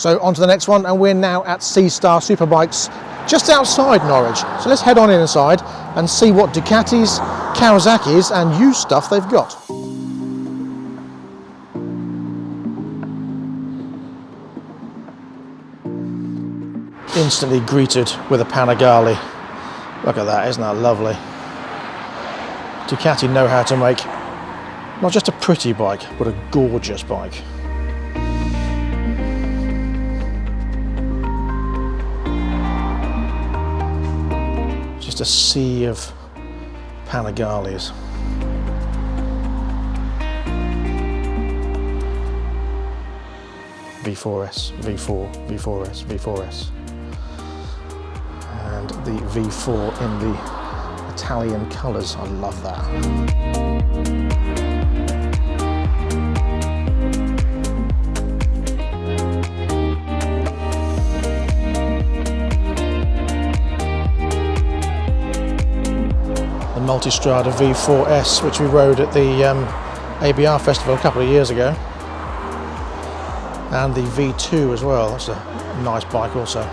So on to the next one, and we're now at C-Star Superbikes just outside Norwich. So let's head on inside and see what Ducatis, Kawasaki's and used stuff they've got. Instantly greeted with a Panigale. Look at that, isn't that lovely? Ducati know how to make not just a pretty bike, but a gorgeous bike. Just a sea of Panigales. V4S, V4, V4S, V4S. And the V4 in the Italian colours, I love that. The Multistrada V4S, which we rode at the ABR festival a couple of years ago. And the V2 as well, that's a nice bike also.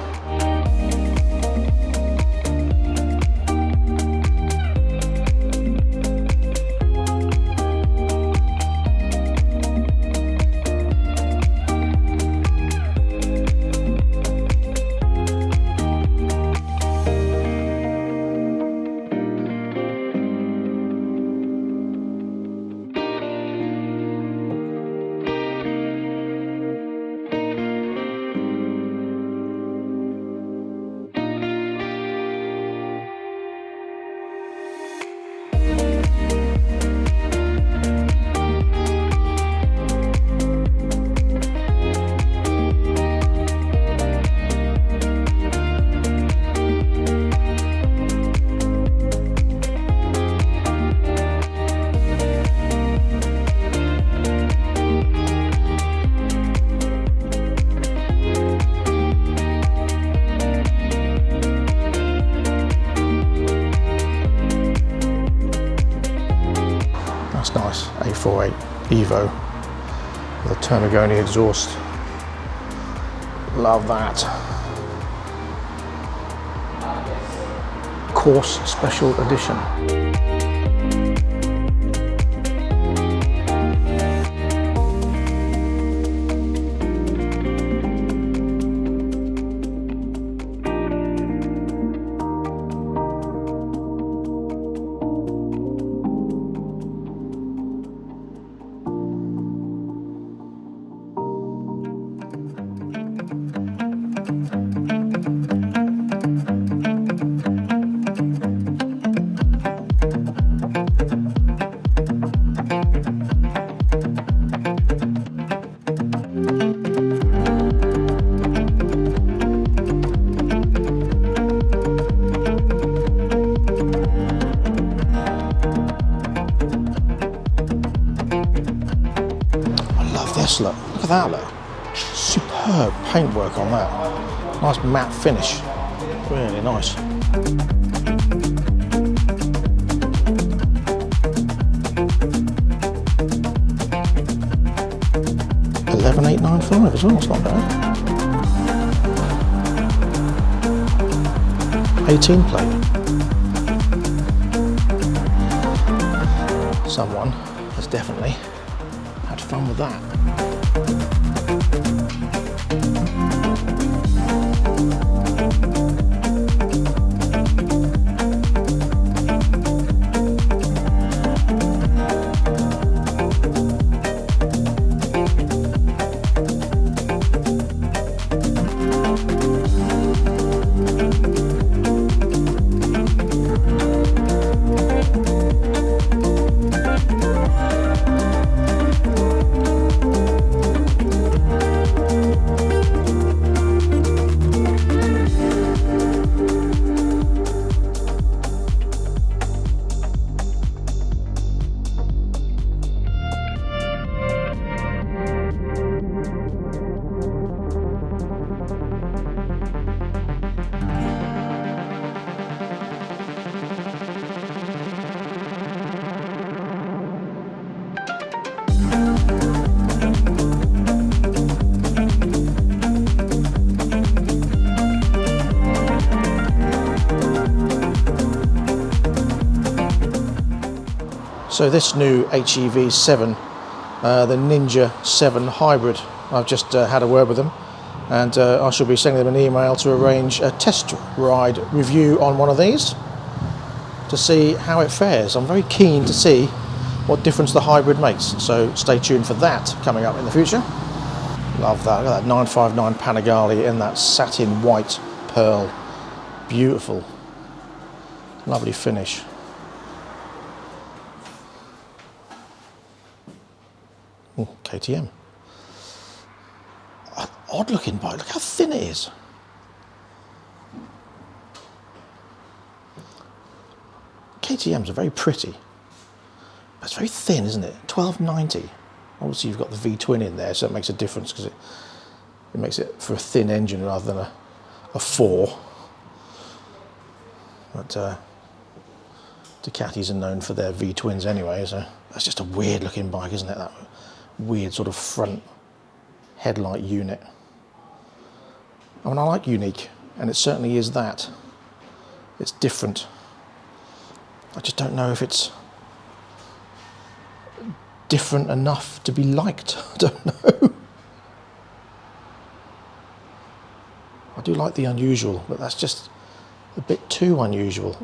That's nice, A48 Evo with a Termagoni exhaust. Love that. Course Special Edition. Look at that, look. Superb paintwork on that. Nice matte finish. Really nice. $11,895 as well, it's not bad. 18 plate. Someone has definitely had fun with that. So this new HEV 7, the Ninja 7 Hybrid, I've just had a word with them, and I shall be sending them an email to arrange a test ride review on one of these to see how it fares. I'm very keen to see what difference the hybrid makes, so stay tuned for that coming up in the future. Love that. Look at that 959 Panigale in that satin white pearl. Beautiful. Lovely finish. Ooh, KTM. Odd looking bike. Look how thin it is. KTMs are very pretty. But it's very thin, isn't it? 1290. Obviously you've got the V-twin in there, so it makes a difference because it makes it for a thin engine rather than a 4. But Ducatis are known for their V-twins anyway, so that's just a weird looking bike, isn't it? That weird sort of front headlight unit. I mean, I like unique, and it certainly is that. It's different. I just don't know if it's different enough to be liked. I don't know. I do like the unusual, but that's just a bit too unusual.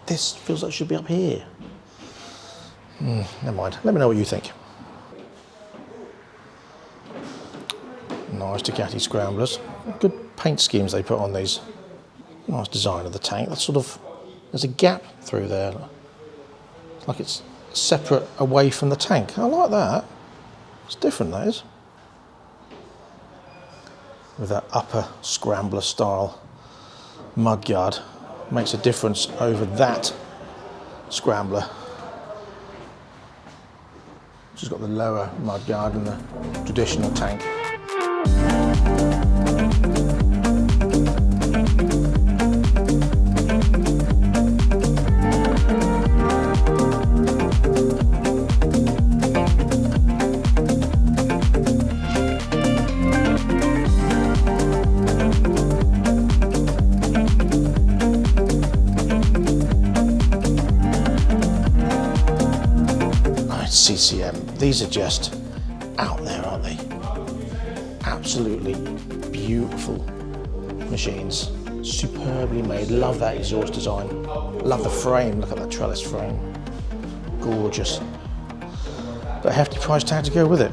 This feels like it should be up here. Never mind. Let me know what you think. Nice Ducati scramblers. Good paint schemes they put on these. Nice design of the tank. That's sort of, there's a gap through there. It's like it's separate away from the tank. I like that. It's different, that is. With that upper scrambler style mudguard. Makes a difference over that scrambler. Which has got the lower mudguard and the traditional tank. CCM. These are just out there, aren't they? Absolutely beautiful machines. Superbly made. Love that exhaust design. Love the frame. Look at that trellis frame. Gorgeous. But a hefty price tag to go with it.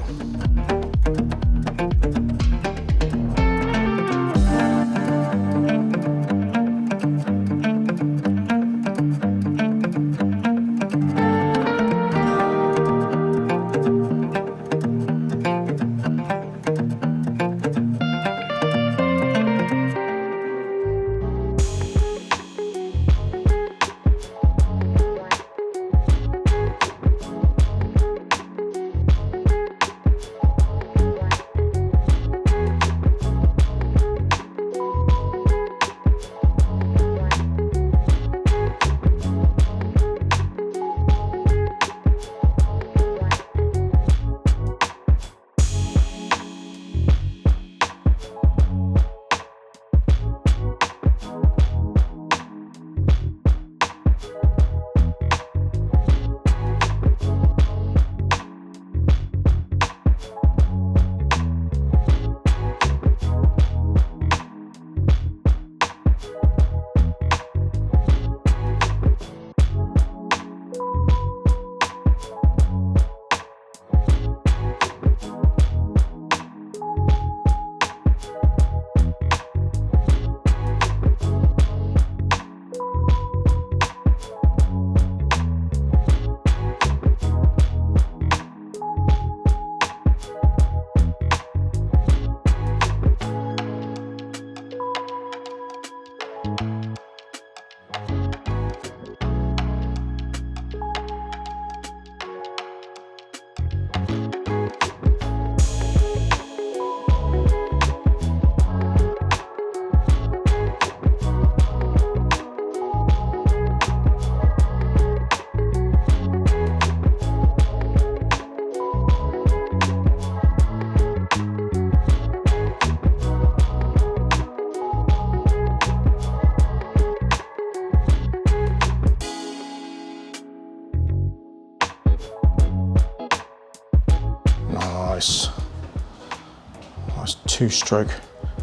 two-stroke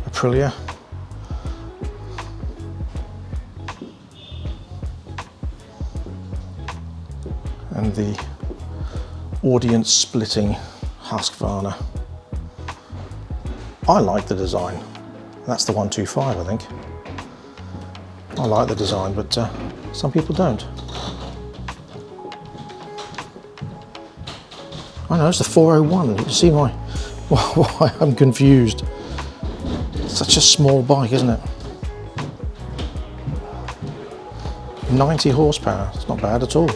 Aprilia. And the audience-splitting Husqvarna. I like the design. That's the 125, I think. I like the design, but some people don't. I know, it's the 401. You see why I'm confused. It's such a small bike, isn't it? 90 horsepower. It's not bad at all.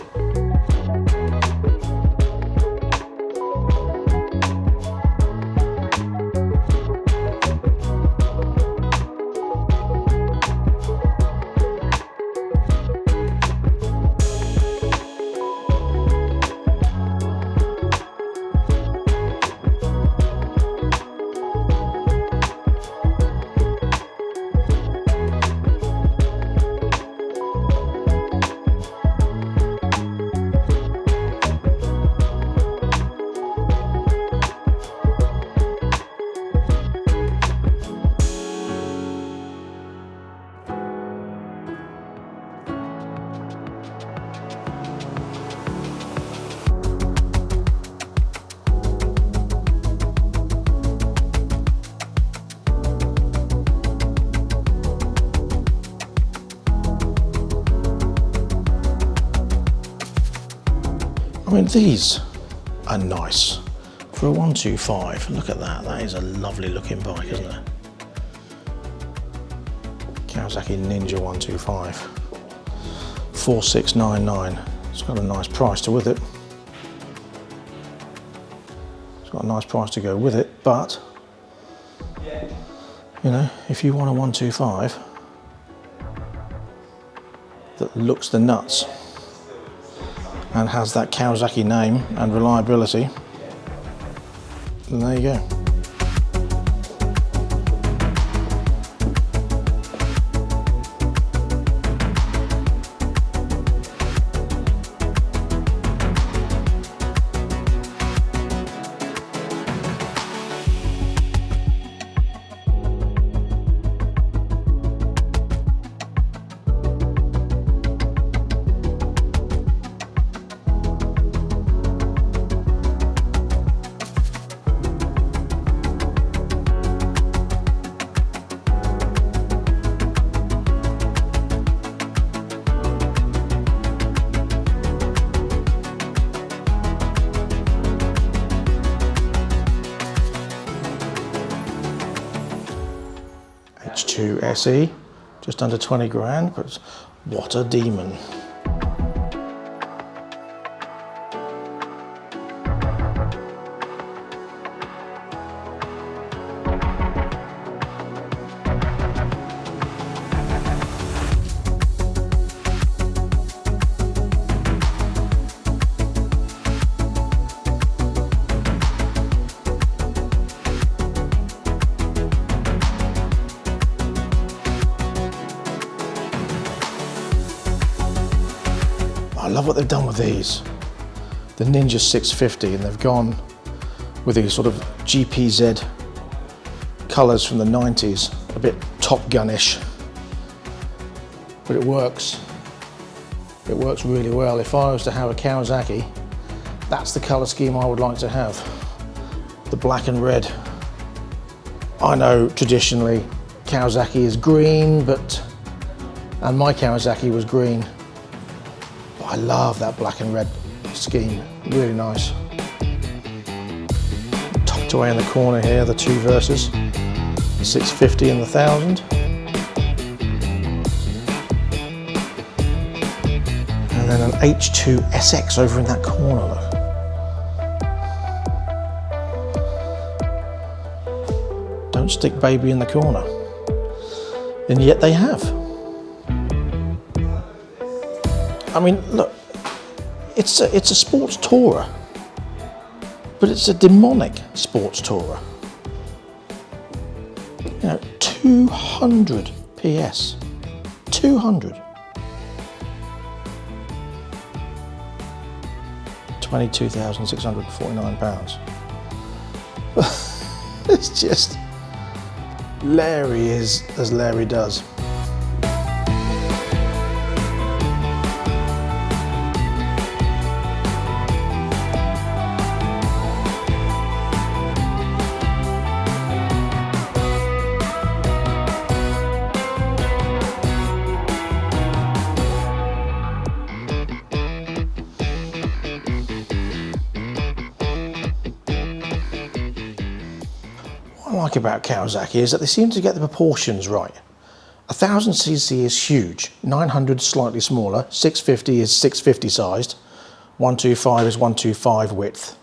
I mean, these are nice for a 125. Look at that. That is a lovely looking bike, isn't it? Kawasaki Ninja 125. 4699. It's got a nice price to with it. It's got a nice price to go with it, but you know, if you want a 125 that looks the nuts and has that Kawasaki name and reliability, then there you go. H2 SE, just under 20 grand, but what a demon. I love what they've done with these. The Ninja 650, and they've gone with these sort of GPZ colours from the 90s, a bit Top Gun-ish, but it works. It works really well. If I was to have a Kawasaki, that's the colour scheme I would like to have. The black and red. I know traditionally Kawasaki is green, and my Kawasaki was green. I love that black and red scheme, really nice. Tucked away in the corner here, the two Versas, the 650 and the 1000. And then an H2 SX over in that corner, look. Don't stick baby in the corner. And yet they have. I mean, look, it's a sports tourer, but it's a demonic sports tourer. You know, 200 PS, 200. 22,649 pounds. It's just Larry is as Larry does. What I like about Kawasaki is that they seem to get the proportions right. 1000cc is huge, 900 slightly smaller, 650 is 650 sized, 125 is 125 width,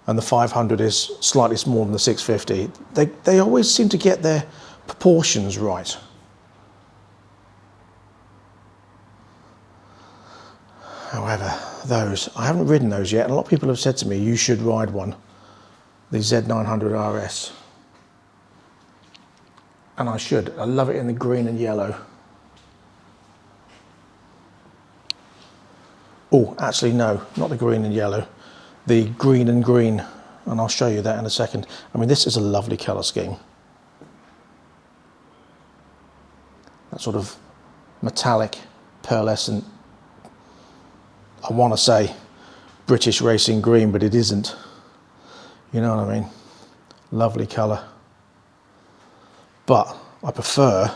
and the 500 is slightly smaller than the 650. They always seem to get their proportions right. However, those, I haven't ridden those yet, and a lot of people have said to me, you should ride one, the Z900 RS. And I should. I love it in the green and yellow. Oh, actually no, not the green and yellow. The green and green, and I'll show you that in a second. I mean, this is a lovely colour scheme. That sort of metallic, pearlescent, I want to say British racing green, but it isn't. You know what I mean? Lovely colour. But I prefer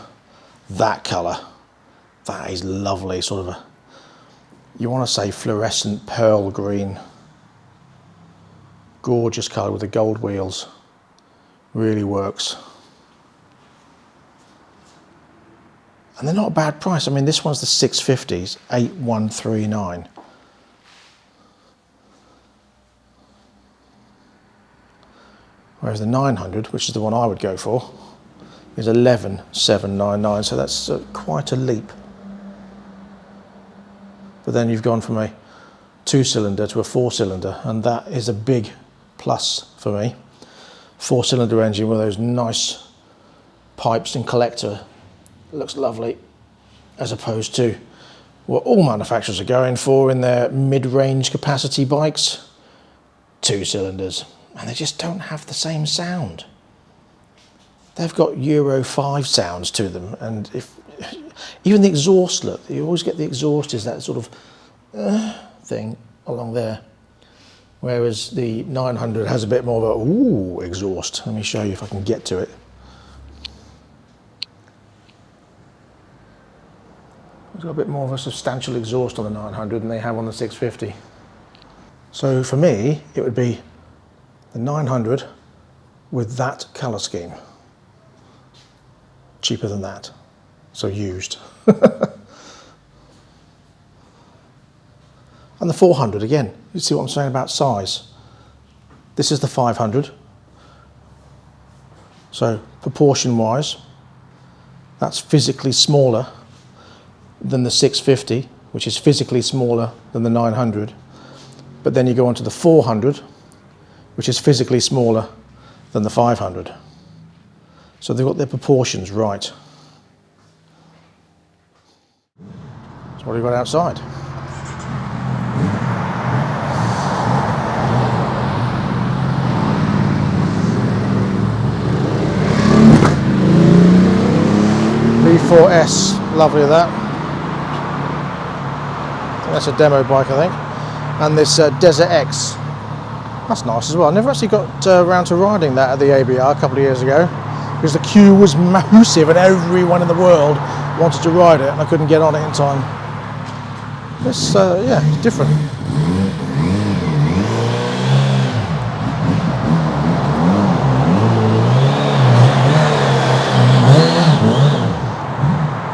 that colour. That is lovely, sort of a, you want to say fluorescent pearl green. Gorgeous colour with the gold wheels. Really works. And they're not a bad price. I mean, this one's the 650s, 8139. Whereas the 900, which is the one I would go for, is 11799, so that's quite a leap. But then you've gone from a 2-cylinder to a 4-cylinder, and that is a big plus for me. 4-cylinder engine with those nice pipes and collector, looks lovely, as opposed to what all manufacturers are going for in their mid-range capacity bikes, 2 cylinders, and they just don't have the same sound. They've got Euro 5 sounds to them, and even the exhaust, look, you always get the exhaust is that sort of thing along there, whereas the 900 has a bit more of a ooh exhaust. Let me show you if I can get to it. It's got a bit more of a substantial exhaust on the 900 than they have on the 650. So for me, it would be the 900 with that colour scheme. Cheaper than that, so used. And the 400 again, you see what I'm saying about size. This is the 500, so proportion wise, that's physically smaller than the 650, which is physically smaller than the 900. But then you go on to the 400, which is physically smaller than the 500. So they've got their proportions right. So what have you got outside? V4S, lovely of that. That's a demo bike, I think. And this Desert X, that's nice as well. I never actually got around to riding that at the ABR a couple of years ago, because the queue was massive and everyone in the world wanted to ride it and I couldn't get on it in time. It's, yeah, it's different.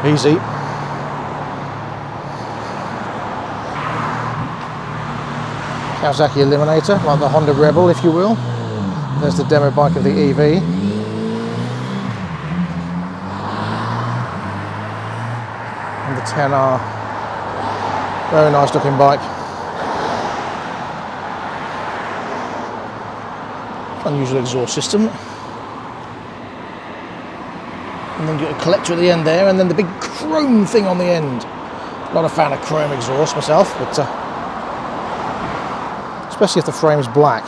Easy. Kawasaki Eliminator, like the Honda Rebel, if you will. There's the demo bike of the EV. And the 10R. Very nice looking bike. Unusual exhaust system. And then you get a collector at the end there, and then the big chrome thing on the end. Not a fan of chrome exhaust myself, but especially if the frame's black.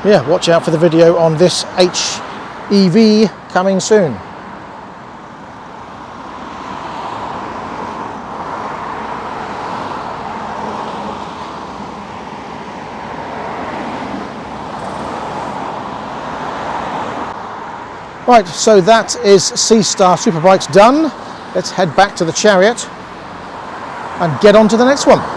yeah, watch out for the video on this HEV coming soon. Right, so that is C-Star Superbikes done. Let's head back to the Chariot and get on to the next one.